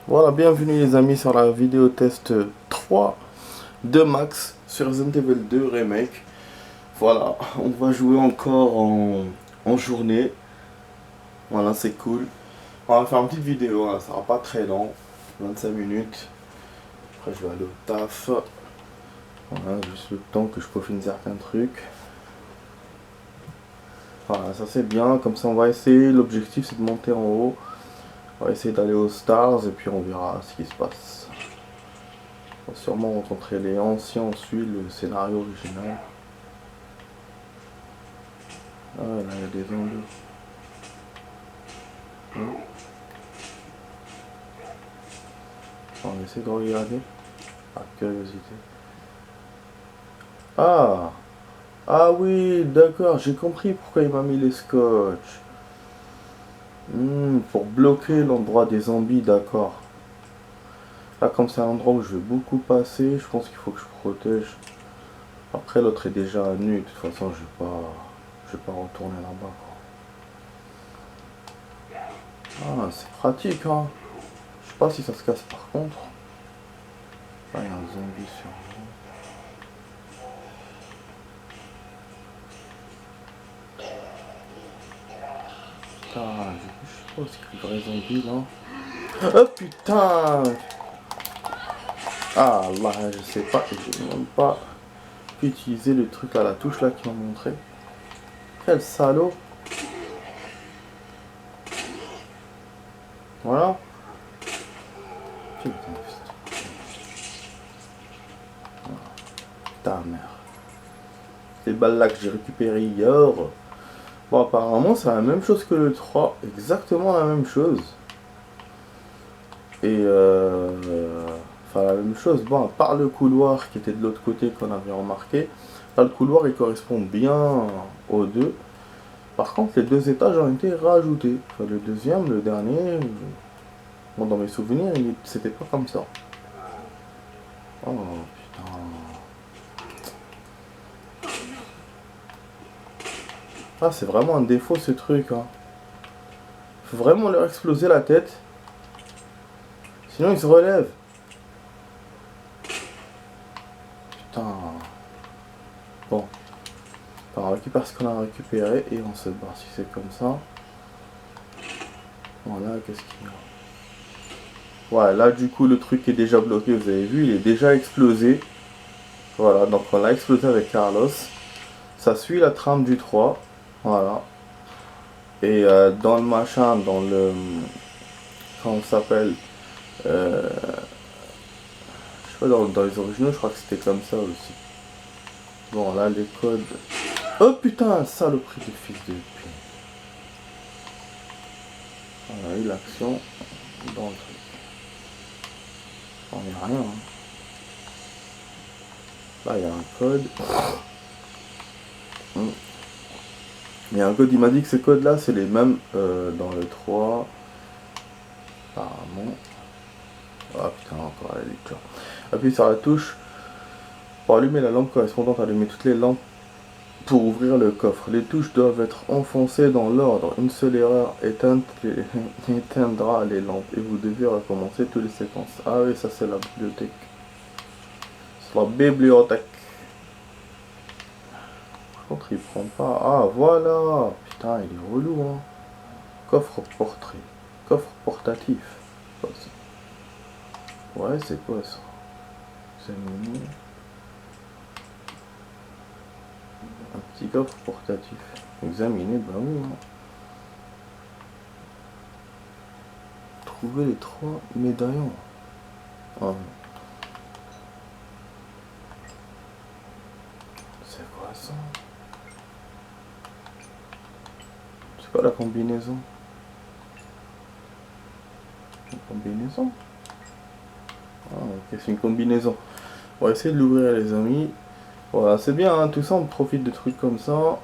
Voilà, bienvenue les amis sur la vidéo test 3 de Max sur Resident Evil 2 Remake. Voilà, on va jouer encore en journée. Voilà, c'est cool. On va faire une petite vidéo, hein, ça sera pas très long, 25 minutes. Après je vais aller au taf. Voilà, juste le temps que je peaufine certains trucs. Voilà, ça c'est bien, comme ça on va essayer, l'objectif c'est de monter en haut. On va essayer d'aller aux stars et puis on verra ce qui se passe. On va sûrement rencontrer les anciens, on suit le scénario original. Ah ouais, là il y a des zombies. On va essayer de regarder. Par curiosité. Ah! Ah oui, d'accord, j'ai compris pourquoi il m'a mis les scotch. Pour bloquer l'endroit des zombies, d'accord. Là, comme c'est un endroit où je vais beaucoup passer, je pense qu'il faut que je protège. Après, l'autre est déjà nu, de toute façon, je vais pas retourner là-bas. Ah, c'est pratique, hein. Je sais pas si ça se casse par contre. Ah, il y a un zombie sur moi. Putain, du coup, je sais pas où c'est qu'il y a le vrai zombie là. Oh putain! Ah là, je sais pas, j'ai même pas pu utiliser le truc à la touche là qui m'a montré. Quel salaud! Voilà. Putain, putain, merde. Les balles là que j'ai récupérées hier. Bon, apparemment, c'est la même chose que le 3. Exactement la même chose. Et enfin, la même chose. Bon, à part le couloir qui était de l'autre côté qu'on avait remarqué. Là, le couloir il correspond bien aux deux. Par contre, les deux étages ont été rajoutés. Enfin, le deuxième, le dernier. Bon, dans mes souvenirs, c'était pas comme ça. Oh putain. Ah, c'est vraiment un défaut ce truc. Hein. Faut vraiment leur exploser la tête. Sinon, ils se relèvent. Putain. Bon. On récupère ce qu'on a récupéré et on se barre si c'est comme ça. Voilà, qu'est-ce qu'il y a? Voilà, là du coup le truc est déjà bloqué, vous avez vu, il est déjà explosé. Voilà, donc on l'a explosé avec Carlos. Ça suit la trame du 3. Voilà. Et dans le machin, dans le... Comment ça s'appelle je sais pas, dans les originaux, je crois que c'était comme ça aussi. Bon, là les codes... Oh putain, saloperie de fils de pute. On a eu l'action dans le truc. On est rien. Hein. Là, il y a un code. Il y a un code, il m'a dit que ces codes-là, c'est les mêmes dans le 3. Apparemment. Ah putain, encore la lecture. Appuie sur la touche pour allumer la lampe correspondante. Allumer toutes les lampes pour ouvrir le coffre. Les touches doivent être enfoncées dans l'ordre. Une seule erreur éteindra les lampes et vous devez recommencer toutes les séquences. Ah oui, ça c'est la bibliothèque. C'est la bibliothèque. Par contre, il prend pas. Ah voilà. Putain, il est relou, hein. Coffre portrait. Coffre portatif. Ouais, c'est quoi ça? Examiner. Un petit coffre portatif. Examiner, bah oui. Hein. Trouver les 3 médaillons. Ah. C'est quoi ça? C'est quoi la combinaison? Une combinaison? Ah, ok, c'est une combinaison. On va essayer de l'ouvrir, les amis. Voilà, c'est bien, hein, tout ça, on profite de trucs comme ça.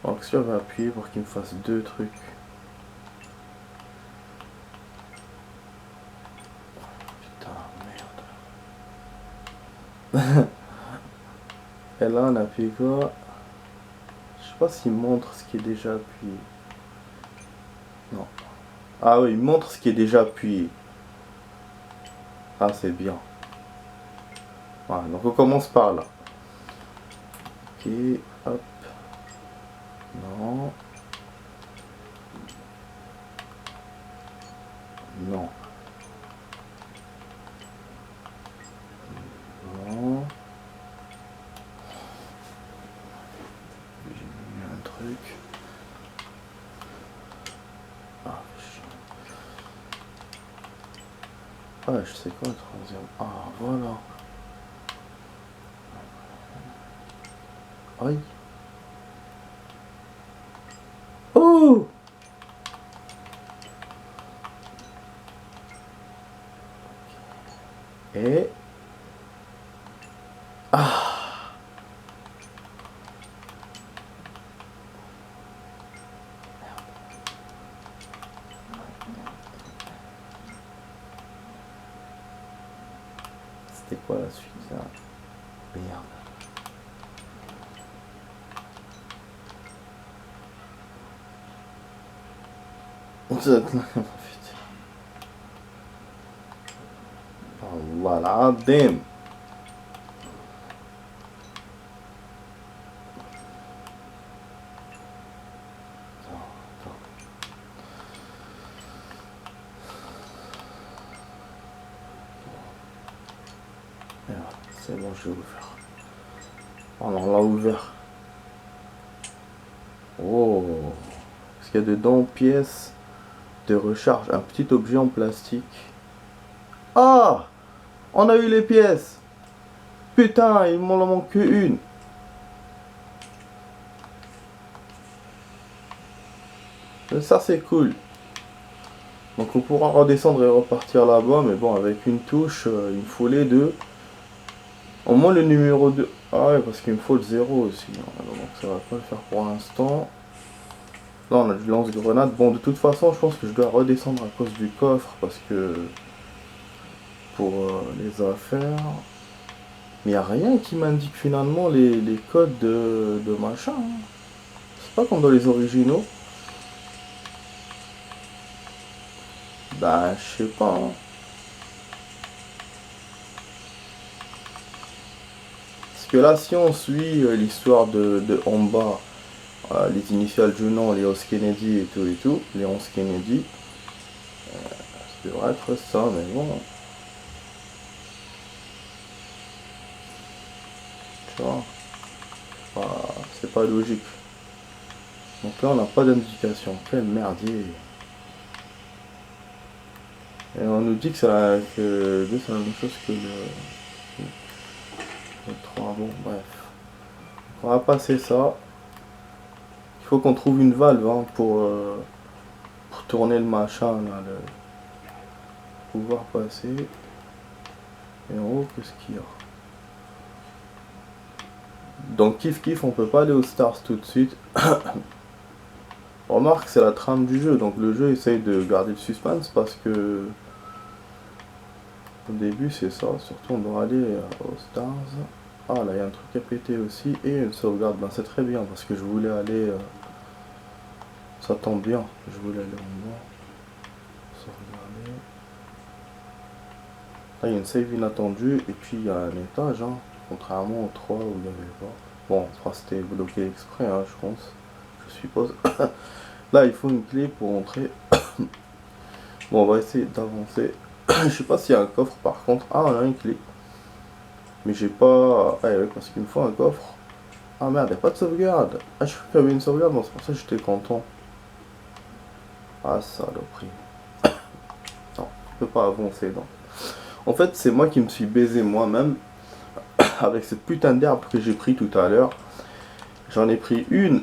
Donc, si on va appuyer pour qu'il me fasse deux trucs. Putain, merde. Et là, on appuie quoi? Je sais pas s'il montre ce qui est déjà appuyé. Non. Ah oui, il montre ce qui est déjà appuyé. Ah, c'est bien. Voilà, donc on commence par là. Ok, hop. Non. Non. Non. J'ai mis un truc. Ah, je sais quoi le troisième. Ah, voilà. Aïe. Oh! Et... Ah! C'était quoi la suite là? Merde. Allah العظيم. C'est bon, je vais ouvert. Oh non, on l'a ouvert. Oh, ce qu'il y a dedans? Pièces de recharge, un petit objet en plastique. Ah, on a eu les pièces. Putain, il m'en manque qu'une. Ça c'est cool. Donc on pourra redescendre et repartir là-bas, mais bon, avec une touche, il me faut les deux. Au moins le numéro 2. Ah ouais, parce qu'il me faut le 0 aussi. Alors, donc ça va pas le faire pour l'instant. Là on a du lance-grenade. Bon, de toute façon, je pense que je dois redescendre à cause du coffre, parce que... Pour les affaires... Mais il n'y a rien qui m'indique finalement les codes de machin. Hein. C'est pas comme dans les originaux. Bah, je sais pas. Hein. Parce que là, si on suit l'histoire de en bas, les initiales du nom, les 11 Kennedy et tout, les 11 Kennedy, ça devrait être ça, mais bon. Tu vois, c'est pas logique. Donc là, on n'a pas d'indication. Quel merdier. Et on nous dit que c'est la même chose que le 3. Bon, bref. On va passer ça. Il faut qu'on trouve une valve hein, pour tourner le machin là, pouvoir passer. Et en haut, qu'est-ce qu'il y a? Donc kiff on peut pas aller aux stars tout de suite. Remarque, c'est la trame du jeu, donc le jeu essaye de garder le suspense parce que au début c'est ça, surtout on doit aller aux stars. Ah là il y a un truc à péter aussi et une sauvegarde, ben c'est très bien parce que je voulais aller, ça tombe bien, je voulais aller en bas, sauvegarder. Là il y a une save inattendue et puis il y a un étage, hein, contrairement au 3 où il n'y avait pas. Bon, 3 c'était bloqué exprès, hein, je pense, je suppose. Là il faut une clé pour entrer. Bon on va essayer d'avancer. Je sais pas s'il y a un coffre par contre. Ah on a une clé. Mais j'ai pas... Ah ouais parce qu'il me faut un coffre. Ah merde, y'a pas de sauvegarde. Ah je crois qu'il y avait une sauvegarde, donc c'est pour ça que j'étais content. Ah saloperie. Non, je peux pas avancer donc. En fait c'est moi qui me suis baisé moi-même. Avec cette putain d'herbe que j'ai pris tout à l'heure. J'en ai pris une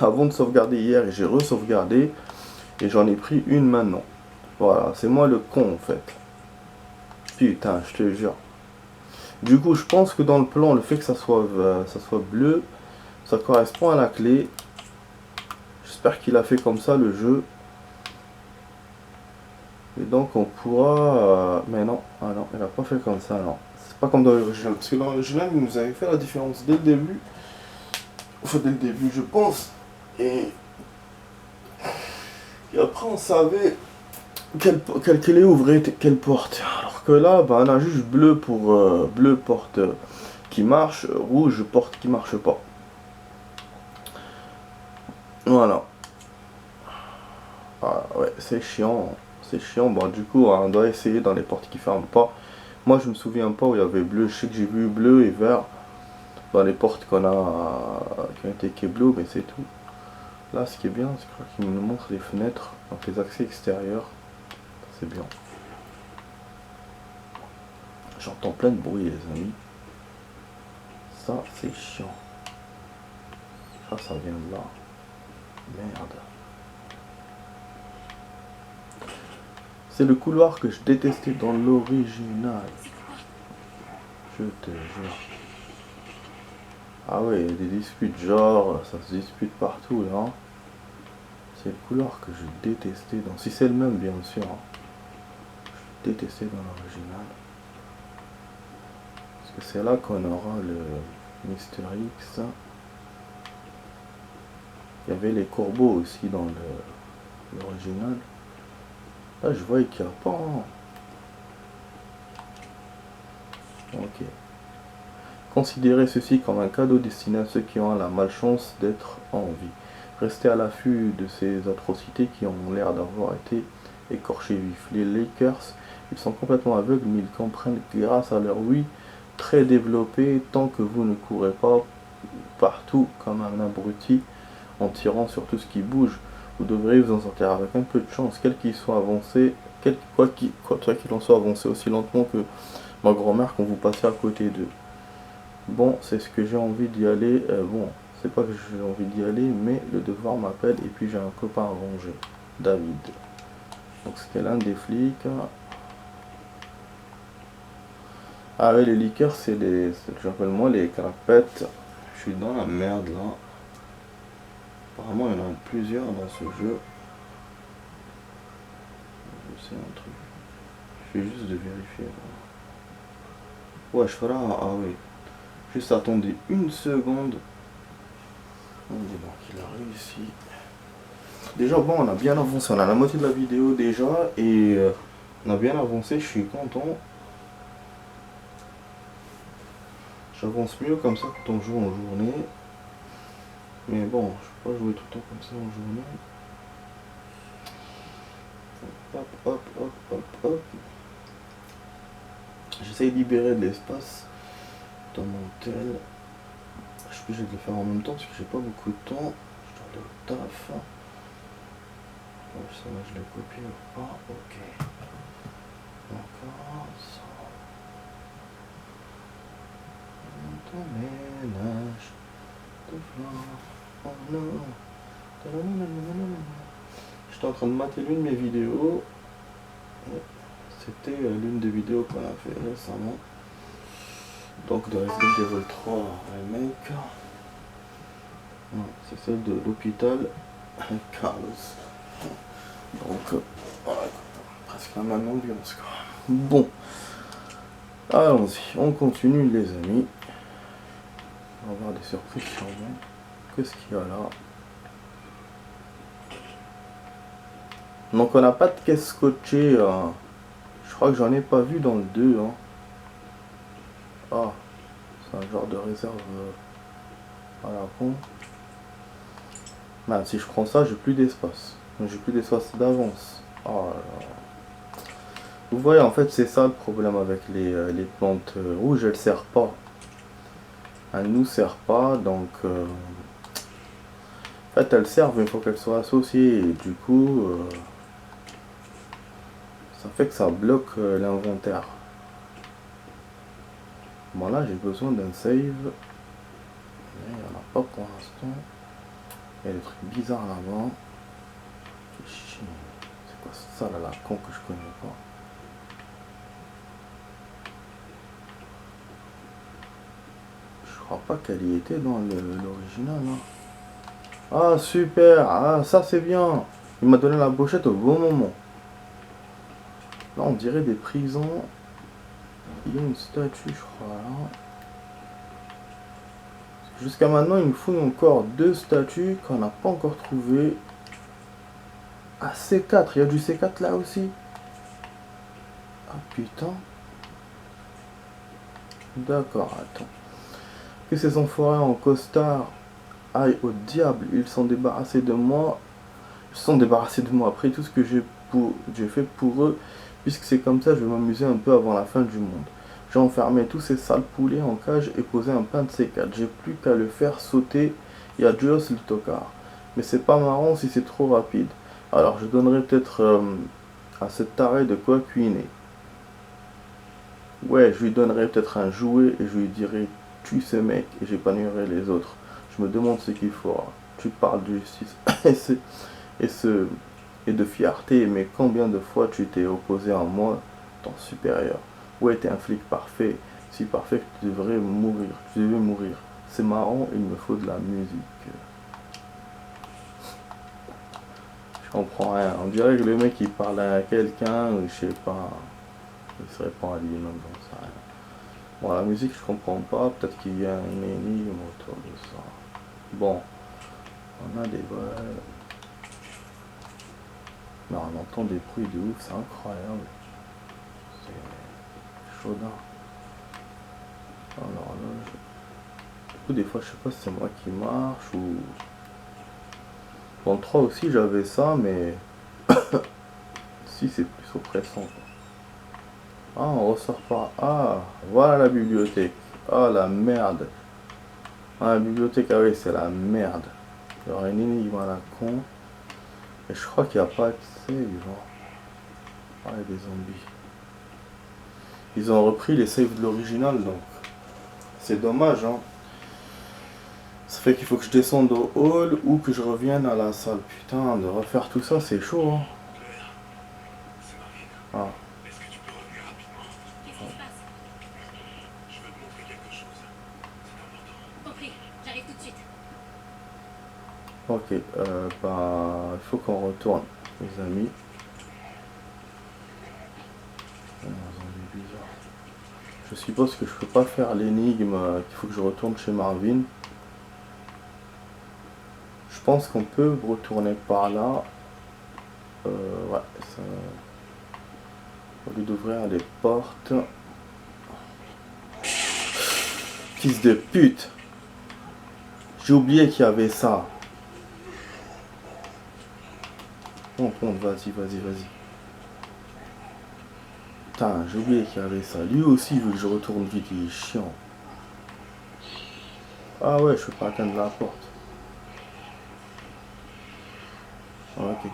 avant de sauvegarder hier et j'ai re-sauvegardé. Et j'en ai pris une maintenant. Voilà, c'est moi le con en fait. Putain, je te jure. Du coup, je pense que dans le plan, le fait que ça soit bleu, ça correspond à la clé. J'espère qu'il a fait comme ça le jeu. Et donc on pourra... Mais non, ah non, il a pas fait comme ça, non. C'est pas comme dans l'original. Parce que dans l'original, il nous avait fait la différence dès le début. Enfin, dès le début, je pense. Et après, on savait quelle clé ouvrir quelle porte. Alors que là, bah, on a juste bleu pour bleu porte qui marche, rouge porte qui marche pas. Voilà. Ah ouais, c'est chiant. C'est chiant. Bon, du coup, on doit essayer dans les portes qui ferment pas. Moi, je me souviens pas où il y avait bleu. Je sais que j'ai vu bleu et vert dans les portes qu'on a qui ont été bleu, mais c'est tout. Là, ce qui est bien, c'est qu'il nous montre les fenêtres, donc les accès extérieurs. C'est bien. J'entends plein de bruit, les amis. Ça, c'est chiant. Ça vient de là. Merde. C'est le couloir que je détestais dans l'original. Je te jure. Ah ouais, il y a des disputes, genre, ça se dispute partout, là. C'est le couloir que je détestais dans... Si c'est le même, bien sûr. Je détestais dans l'original. Parce que c'est là qu'on aura le Mister X. Il y avait les corbeaux aussi dans l'original. Là, je vois qu'il n'y a pas... Ok. Considérez ceci comme un cadeau destiné à ceux qui ont la malchance d'être en vie. Restez à l'affût de ces atrocités qui ont l'air d'avoir été écorchées vifs. Les Lakers, ils sont complètement aveugles, mais ils comprennent que grâce à leur oui très développé, tant que vous ne courez pas partout comme un abruti en tirant sur tout ce qui bouge, vous devrez vous en sortir avec un peu de chance, quel qu'il soit avancé, quoi qu'il en soit avancé aussi lentement que ma grand-mère quand vous passez à côté d'eux. Bon, c'est ce que j'ai envie d'y aller. Bon, c'est pas que j'ai envie d'y aller, mais le devoir m'appelle et puis j'ai un copain à venger, David. Donc c'était l'un des flics. Ah ouais, les liqueurs, c'est les, j'appelle moi les crapettes. Je suis dans la merde là. Apparemment, il y en a plusieurs dans ce jeu. C'est un truc. Je fais juste de vérifier. Ouais, je ferai. Ah oui. Juste attendez une seconde. On dit donc il a réussi. Déjà bon, on a bien avancé, on a la moitié de la vidéo déjà et on a bien avancé, je suis content. J'avance mieux comme ça quand on joue en journée. Mais bon, je peux pas jouer tout le temps comme ça en journée. Hop, hop, hop, hop, hop. J'essaye de libérer de l'espace dans mon tel. Je suis obligé de le faire en même temps parce que j'ai pas beaucoup de temps. Je dois aller au taf. Bon, ça va, je l'ai copié ou pas. Ok. Encore ça. Ton ménage. Oh non. J'étais en train de mater l'une de mes vidéos. C'était l'une des vidéos qu'on a fait récemment. Donc de Resident Evil 3 Remake. C'est celle de l'hôpital Carlos. Donc voilà, presque la même ambiance quoi. Bon. Allons-y, on continue les amis. On va avoir des surprises sûrement. Qu'est-ce qu'il y a là? Donc on n'a pas de caisse scotchée. Je crois que j'en ai pas vu dans le 2. Hein. Ah, c'est un genre de réserve à la con. Bah, si je prends ça, j'ai plus d'espace. J'ai plus d'espace d'avance. Oh là là. Vous voyez, en fait, c'est ça le problème avec les plantes rouges. Elles ne servent pas. Elles nous servent pas, donc... en fait, elles servent, mais il faut qu'elles soient associées. Et du coup, ça fait que ça bloque l'inventaire. Bon, là, j'ai besoin d'un save. Mais il n'y en a pas pour l'instant. Il y a des trucs bizarres là-bas. C'est quoi ça là, la con que je connais pas? Je crois pas qu'elle y était dans l'original. Hein. Ah super, ah ça c'est bien. Il m'a donné la pochette au bon moment. Là on dirait des prisons. Il y a une statue je crois là. Jusqu'à maintenant il nous faut encore 2 statues qu'on n'a pas encore trouvées. Ah, C4, il y a du C4 là aussi. Ah putain. D'accord, attends. Que ces enfoirés en costard aillent au diable, ils sont débarrassés de moi. Ils se sont débarrassés de moi après tout ce que j'ai fait pour eux. Puisque c'est comme ça, je vais m'amuser un peu avant la fin du monde. J'ai enfermé tous ces sales poulets en cage et posé un pain de C4. J'ai plus qu'à le faire sauter et adios le tocard. Mais c'est pas marrant si c'est trop rapide. Alors je donnerai peut-être à cette taré de quoi cuisiner. Ouais, je lui donnerai peut-être un jouet et je lui dirai tue ce mec et j'épanouirai les autres. Je me demande ce qu'il fera. Tu parles de justice et, ce, et de fierté, mais combien de fois tu t'es opposé à moi, ton supérieur? Ouais, t'es un flic parfait, si parfait que tu devrais mourir. Tu devais mourir. C'est marrant, il me faut de la musique. Je comprends rien. On dirait que le mec il parle à quelqu'un, ou je sais pas, il se répond à lui-même, j'en sais rien. Bon, la musique, je comprends pas. Peut-être qu'il y a une énigme autour de ça. Bon, on a des vols. Mais on entend des bruits de ouf, c'est incroyable. C'est chaudin. Alors là, du coup, des fois, je sais pas si c'est moi qui marche ou. Dans le 3 aussi, j'avais ça, mais. Si, c'est plus oppressant. Ah, on ressort par. Ah, voilà la bibliothèque. Ah, la merde. Ah, la bibliothèque, ah oui, c'est la merde. Il y aura une énigme à la con. Et je crois qu'il n'y a pas accès, genre. Ah, il y a des zombies. Ils ont repris les saves de l'original, donc. C'est dommage, hein. Ça fait qu'il faut que je descende au hall ou que je revienne à la salle. Putain, de refaire tout ça, c'est chaud, hein. Ah. Est-ce que tu peux revenir rapidement? Qu'est-ce qui se passe? Je veux te montrer quelque chose. C'est important. Compris, j'arrive tout de suite. Ok, bah, il faut qu'on retourne, les amis. Je suppose que je peux pas faire l'énigme, qu'il faut que je retourne chez Marvin. Je pense qu'on peut retourner par là. Ouais, ça. Au lieu d'ouvrir les portes. Fils de pute! J'ai oublié qu'il y avait ça. Monte, vas-y. Putain, j'ai oublié qu'il y avait ça. Lui aussi il veut que je retourne vite, il est chiant. Ah ouais, je peux pas atteindre la porte. Ok.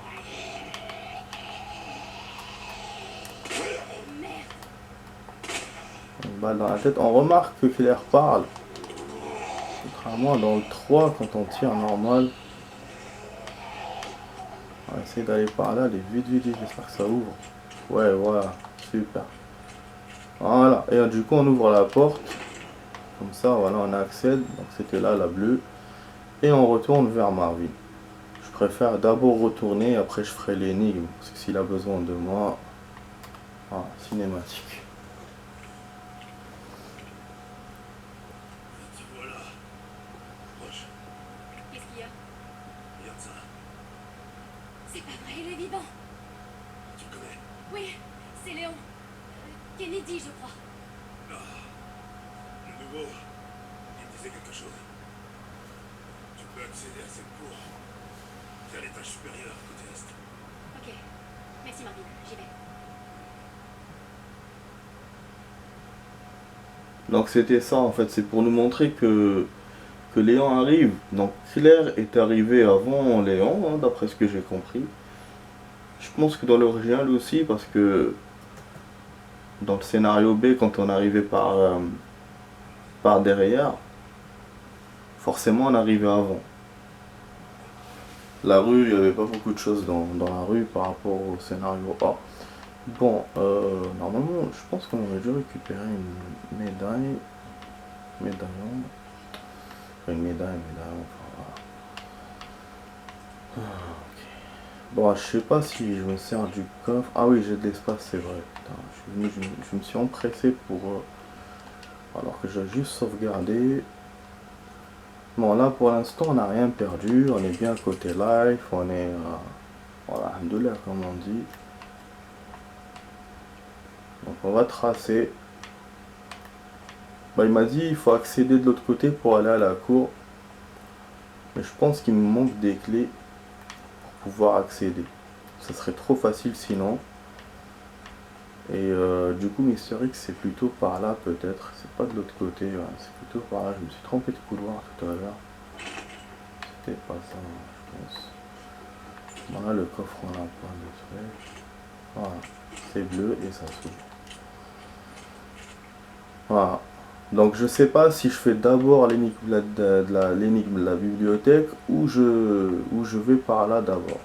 Une balle dans la tête. On remarque que Claire parle. Contrairement dans le 3, quand on tire normal. On va essayer d'aller par là. Allez, vite. J'espère que ça ouvre. Ouais, voilà. Super. Voilà. Et du coup, on ouvre la porte. Comme ça, voilà, on accède. Donc c'était là, la bleue. Et on retourne vers Marvin. Je préfère d'abord retourner, après je ferai l'énigme. Parce que s'il a besoin de moi... Ah, cinématique. Te voilà. Proche. Qu'est-ce qu'il y a? Regarde ça. C'est pas vrai, il est vivant. Tu le connais? Oui, c'est Léon. Kennedy, je crois. Le nouveau. Il me disait quelque chose. Tu peux accéder à cette cour. C'est à l'étage supérieur, côté est. Ok. Merci Marvin, j'y vais. Donc c'était ça en fait, c'est pour nous montrer que Léon arrive. Donc Claire est arrivée avant Léon, hein, d'après ce que j'ai compris. Je pense que dans l'original aussi, parce que dans le scénario B, quand on arrivait par derrière, forcément on arrivait avant. La rue, il n'y avait pas beaucoup de choses dans la rue par rapport au scénario A. Bon, normalement, je pense qu'on aurait dû récupérer une médaille. Médaillon. Une médaille, enfin voilà. Ah, ok. Bon, je sais pas si je me sers du coffre. Ah oui, j'ai de l'espace, c'est vrai. Putain, je me suis empressé pour... alors que j'ai juste sauvegardé. Bon, là, pour l'instant, on n'a rien perdu. On est bien côté life. On est... Voilà, alhamdoulilah comme on dit. Donc on va tracer. Bah, il m'a dit il faut accéder de l'autre côté pour aller à la cour. Mais je pense qu'il me manque des clés pour pouvoir accéder. Ça serait trop facile sinon. Et du coup Mister X c'est plutôt par là peut-être. C'est pas de l'autre côté, ouais. C'est plutôt par là. Je me suis trompé de couloir tout à l'heure. C'était pas ça, je pense. Voilà le coffre, on a plein de trucs. Voilà, c'est bleu et ça s'ouvre. Voilà. Donc je sais pas si je fais d'abord l'énigme l'énigme de la bibliothèque ou je vais par là d'abord.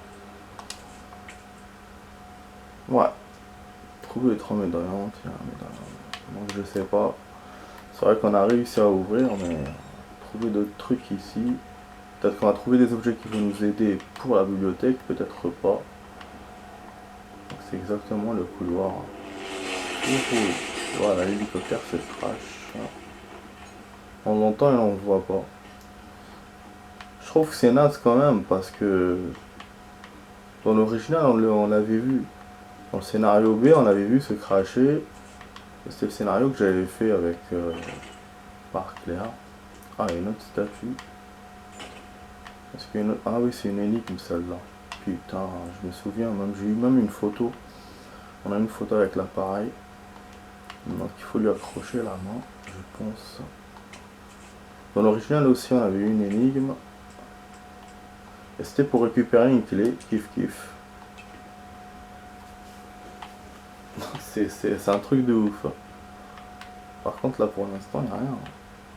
Ouais. Trouver les 3 médaillons, tiens, médaillon. Donc je sais pas. C'est vrai qu'on a réussi à ouvrir, mais trouver d'autres trucs ici. Peut-être qu'on va trouver des objets qui vont nous aider pour la bibliothèque, peut-être pas. C'est exactement le couloir. Voilà, l'hélicoptère se crash. On l'entend et on ne voit pas. Je trouve que c'est naze quand même parce que dans l'original on l'avait vu. Dans le scénario B on avait vu se crasher. C'était le scénario que j'avais fait avec par Claire. Ah, il y a une autre statue. Ah oui, c'est une énigme celle-là. Putain, je me souviens, même j'ai eu même une photo. On a une photo avec l'appareil. Donc il faut lui accrocher la main, je pense. Dans l'original aussi, on avait eu une énigme. Et c'était pour récupérer une clé, kiff kiff. C'est un truc de ouf. Par contre, là pour l'instant, il n'y a rien.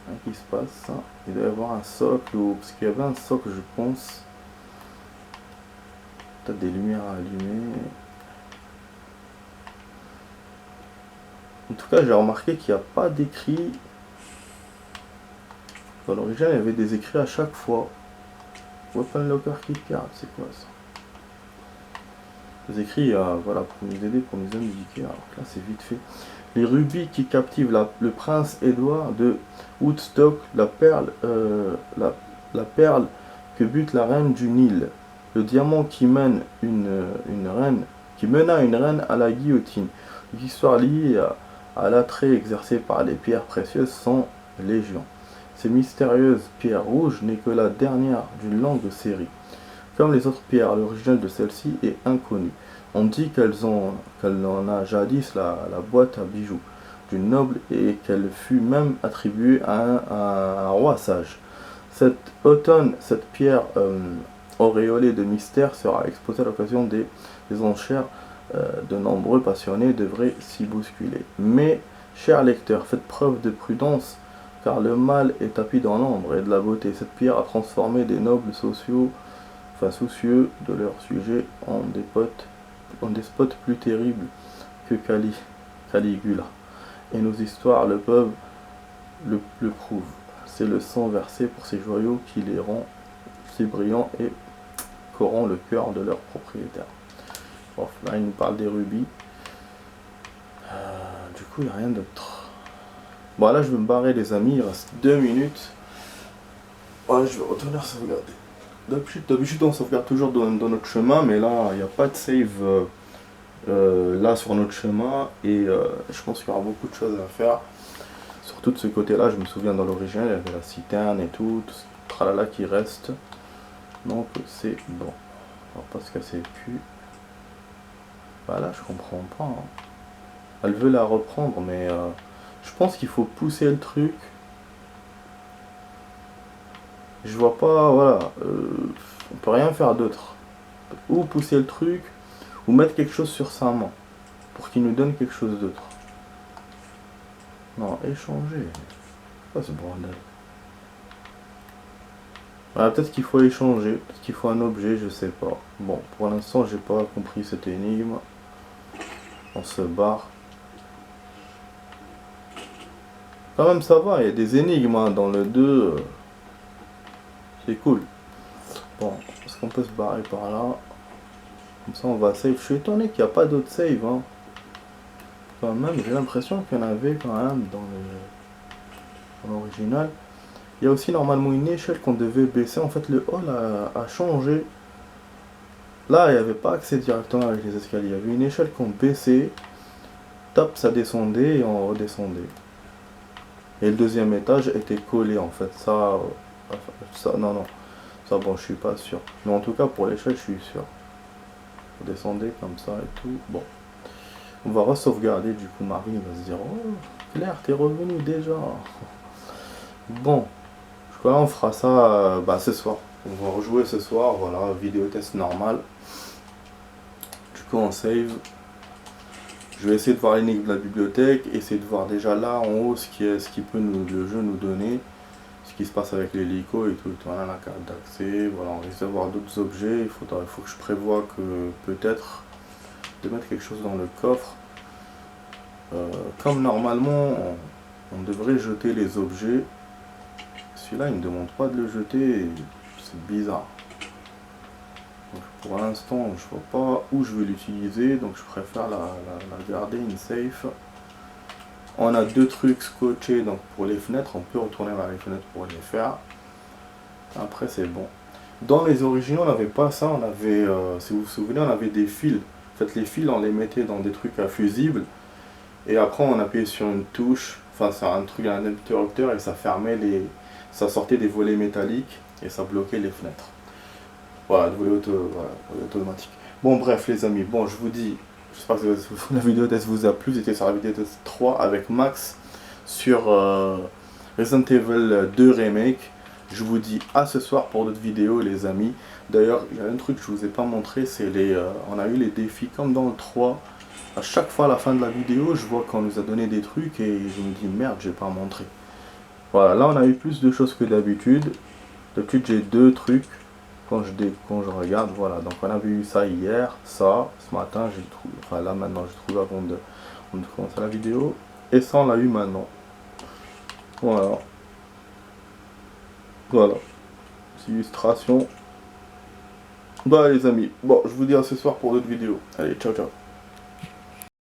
Rien qui se passe. Il doit y avoir un socle, parce qu'il y avait un socle, je pense. Peut-être des lumières à allumer. En tout cas, j'ai remarqué qu'il n'y a pas d'écrit. Dans l'origine, il y avait des écrits à chaque fois. Weapon Locker Keycard, c'est quoi ça? Des écrits, voilà, pour nous aider, pour nous indiquer. Alors là, c'est vite fait. Les rubis qui captivent le prince Édouard de Woodstock, la perle que bute la reine du Nil, le diamant qui mène qui mena une reine à la guillotine. L'histoire liée à l'attrait exercé par les pierres précieuses sont légion. Ces mystérieuses pierres rouges n'est que la dernière d'une longue série. Comme les autres pierres, l'original de celle-ci est inconnu. On dit qu'elle en a jadis la boîte à bijoux d'une noble et qu'elle fut même attribuée à un roi sage. Cet automne, cette pierre auréolée de mystère sera exposée à l'occasion des enchères. De nombreux passionnés devraient s'y bousculer. Mais, chers lecteurs, faites preuve de prudence, car le mal est tapi dans l'ombre et de la beauté. Cette pierre a transformé des nobles soucieux de leur sujet en despotes plus terribles que Caligula. Et nos histoires le prouvent. C'est le sang versé pour ces joyaux qui les rend si brillants et corrompt le cœur de leurs propriétaires. Bon, là, il nous parle des rubis. Du coup, il n'y a rien d'autre. Bon, là, je vais me barrer, les amis. Il reste 2 minutes. Ouais, je vais retourner sauvegarder. D'habitude, on sauvegarde toujours dans notre chemin, mais là, il n'y a pas de save là sur notre chemin. Et je pense qu'il y aura beaucoup de choses à faire. Surtout de ce côté-là, je me souviens dans l'original, il y avait la citerne et tout ce tralala qui reste. Donc, c'est bon. On va pas se casser le cul. Bah là, je comprends pas. Hein. Elle veut la reprendre, mais je pense qu'il faut pousser le truc. Je vois pas, voilà. On peut rien faire d'autre. Ou pousser le truc, ou mettre quelque chose sur sa main. Pour qu'il nous donne quelque chose d'autre. Non, échanger. C'est quoi ce bordel? Voilà, peut-être qu'il faut échanger, peut-être qu'il faut un objet, je sais pas. Bon, pour l'instant, j'ai pas compris cette énigme. On se barre. Quand même, ça va, il y a des énigmes hein, dans le 2. C'est cool. Bon, est-ce qu'on peut se barrer par là? Comme ça, on va save. Je suis étonné qu'il n'y a pas d'autres save. Hein. Quand même, j'ai l'impression qu'il y en avait quand même dans l'original. Il y a aussi normalement une échelle qu'on devait baisser. En fait, le hall a changé. Là, il n'y avait pas accès directement avec les escaliers. Il y avait une échelle qu'on baissait, top, ça descendait et on redescendait. Et le deuxième étage était collé en fait. Non, non. Ça, bon, je suis pas sûr. Mais en tout cas, pour l'échelle, je suis sûr. Vous descendez comme ça et tout. Bon. On va re-sauvegarder. Du coup, Marie va se dire, oh, Claire, t'es revenu déjà. Bon. Je crois qu'on fera ça ce soir. On va rejouer ce soir. Voilà, vidéo test normal. Du coup, on save. Je vais essayer de voir l'énigme de la bibliothèque, essayer de voir déjà là en haut ce qui peut le jeu nous donner, ce qui se passe avec l'hélico et tout. Voilà la carte d'accès, voilà, on risque d'avoir d'autres objets, il faut que je prévoie que peut-être de mettre quelque chose dans le coffre. Comme normalement on devrait jeter les objets, celui-là il ne me demande pas de le jeter, c'est bizarre. Donc pour l'instant, je vois pas où je vais l'utiliser, donc je préfère la garder in safe. On a deux trucs scotchés donc pour les fenêtres, on peut retourner vers les fenêtres pour les faire. Après c'est bon. Dans les originaux, on n'avait pas ça, on avait, si vous vous souvenez, on avait des fils. En fait, les fils, on les mettait dans des trucs à fusibles, et après on appuyait sur une touche, enfin c'est un truc, un interrupteur, et ça fermait ça sortait des volets métalliques, et ça bloquait les fenêtres. Voilà, le volet automatique. Bon bref les amis, bon je vous dis, j'espère que la vidéo test vous a plu. C'était sur la vidéo test 3 avec Max sur Resident Evil 2 Remake. Je vous dis à ce soir pour d'autres vidéos les amis. D'ailleurs il y a un truc que je vous ai pas montré, c'est on a eu les défis comme dans le 3. À chaque fois à la fin de la vidéo je vois qu'on nous a donné des trucs et je me dis merde, j'ai pas montré. Voilà, là on a eu plus de choses que d'habitude. D'habitude j'ai deux trucs. Quand je regarde, voilà, donc on avait eu ça hier, ça, ce matin j'ai trouvé, enfin là maintenant j'ai trouvé avant de commencer la vidéo, et ça on l'a eu maintenant. Voilà. Voilà. C'est illustration. Bah les amis, bon je vous dis à ce soir pour d'autres vidéos. Allez, ciao ciao.